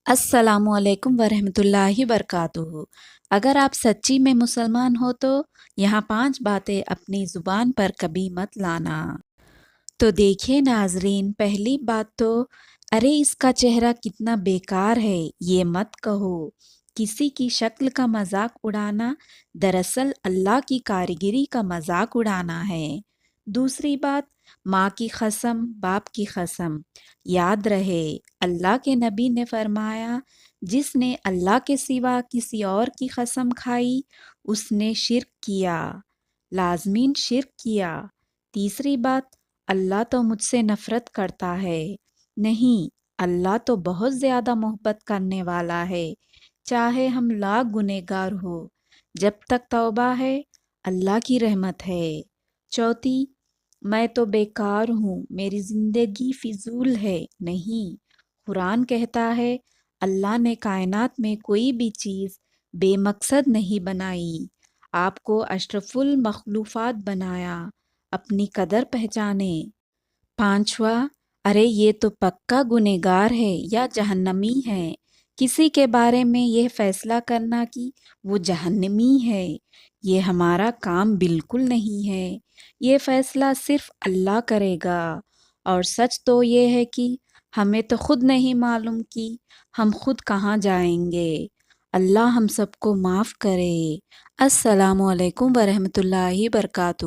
السلام علیکم ورحمۃ اللہ وبرکاتہ۔ اگر آپ سچی میں مسلمان ہو تو یہاں 5 باتیں اپنی زبان پر کبھی مت لانا۔ تو دیکھیے ناظرین، پہلی بات تو ارے اس کا چہرہ کتنا بیکار ہے یہ مت کہو۔ کسی کی شکل کا مذاق اڑانا دراصل اللہ کی کاریگری کا مذاق اڑانا ہے۔ دوسری بات، ماں کی قسم باپ کی قسم، یاد رہے اللہ کے نبی نے فرمایا جس نے اللہ کے سوا کسی اور کی قسم کھائی اس نے شرک کیا، لازمین شرک کیا۔ تیسری بات، اللہ تو مجھ سے نفرت کرتا ہے، نہیں، اللہ تو بہت زیادہ محبت کرنے والا ہے، چاہے ہم لاکھ گنہگار ہو، جب تک توبہ ہے اللہ کی رحمت ہے۔ چوتھی، میں تو بیکار ہوں، میری زندگی فضول ہے، نہیں، قرآن کہتا ہے اللہ نے کائنات میں کوئی بھی چیز بے مقصد نہیں بنائی، آپ کو اشرف المخلوقات بنایا، اپنی قدر پہچانے۔ پانچواں، ارے یہ تو پکا گنہگار ہے یا جہنمی ہے، کسی کے بارے میں یہ فیصلہ کرنا کہ وہ جہنمی ہے یہ ہمارا کام بالکل نہیں ہے، یہ فیصلہ صرف اللہ کرے گا۔ اور سچ تو یہ ہے کہ ہمیں تو خود نہیں معلوم کہ ہم خود کہاں جائیں گے۔ اللہ ہم سب کو معاف کرے۔ السلام علیکم ورحمۃ اللہ وبرکاتہ۔